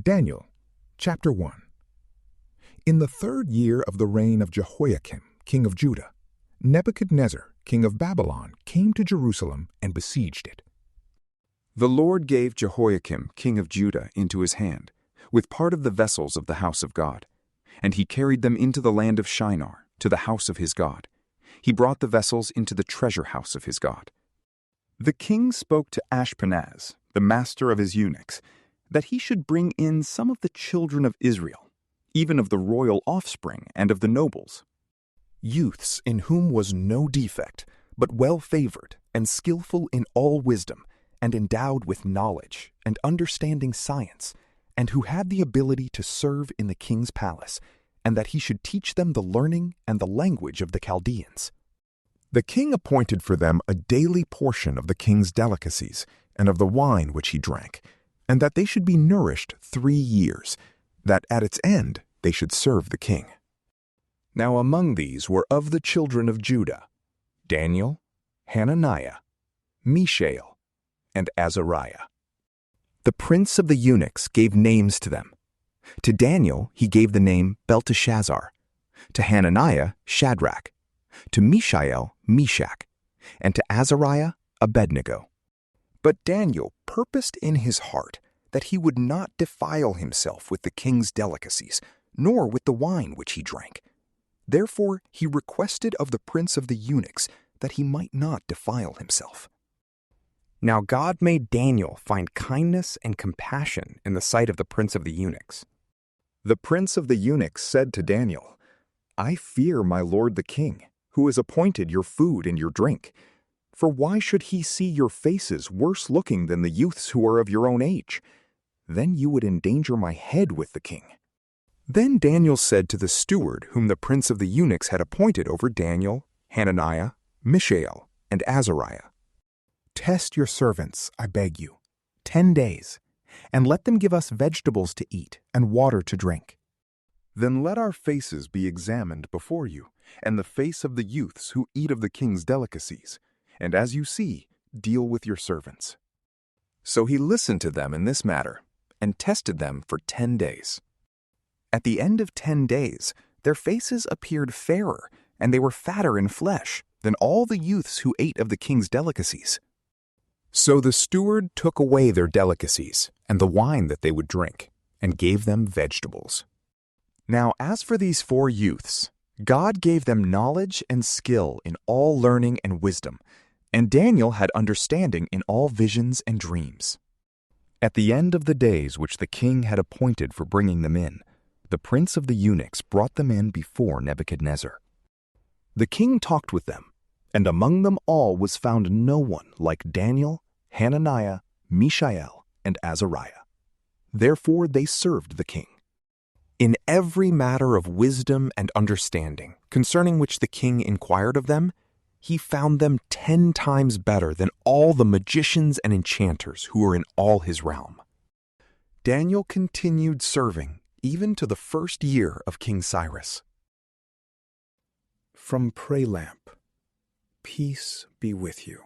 Daniel, chapter 1. In the 3rd year of the reign of Jehoiakim, king of Judah, Nebuchadnezzar, king of Babylon, came to Jerusalem and besieged it. The Lord gave Jehoiakim, king of Judah, into his hand, with part of the vessels of the house of God. And he carried them into the land of Shinar, to the house of his God. He brought the vessels into the treasure house of his God. The king spoke to Ashpenaz, the master of his eunuchs, that he should bring in some of the children of Israel, even of the royal offspring and of the nobles, youths in whom was no defect, but well-favored and skillful in all wisdom, and endowed with knowledge and understanding science, and who had the ability to serve in the king's palace, and that he should teach them the learning and the language of the Chaldeans. The king appointed for them a daily portion of the king's delicacies and of the wine which he drank, and that they should be nourished 3 years, that at its end they should serve the king. Now among these were of the children of Judah, Daniel, Hananiah, Mishael, and Azariah. The prince of the eunuchs gave names to them. To Daniel he gave the name Belteshazzar, to Hananiah Shadrach, to Mishael Meshach, and to Azariah Abednego. But Daniel purposed in his heart that he would not defile himself with the king's delicacies, nor with the wine which he drank. Therefore he requested of the prince of the eunuchs that he might not defile himself. Now God made Daniel find kindness and compassion in the sight of the prince of the eunuchs. The prince of the eunuchs said to Daniel, "I fear my lord the king, who has appointed your food and your drink. For why should he see your faces worse looking than the youths who are of your own age? Then you would endanger my head with the king." Then Daniel said to the steward whom the prince of the eunuchs had appointed over Daniel, Hananiah, Mishael, and Azariah, "Test your servants, I beg you, 10 days, and let them give us vegetables to eat and water to drink. Then let our faces be examined before you, and the face of the youths who eat of the king's delicacies, and as you see, deal with your servants." So he listened to them in this matter, and tested them for 10 days. At the end of 10 days, their faces appeared fairer, and they were fatter in flesh than all the youths who ate of the king's delicacies. So the steward took away their delicacies and the wine that they would drink, and gave them vegetables. Now as for these 4 youths, God gave them knowledge and skill in all learning and wisdom, and Daniel had understanding in all visions and dreams. At the end of the days which the king had appointed for bringing them in, the prince of the eunuchs brought them in before Nebuchadnezzar. The king talked with them, and among them all was found no one like Daniel, Hananiah, Mishael, and Azariah. Therefore they served the king. In every matter of wisdom and understanding, concerning which the king inquired of them, he found them 10 times better than all the magicians and enchanters who were in all his realm. Daniel continued serving even to the 1st year of King Cyrus. From PrayLamp, peace be with you.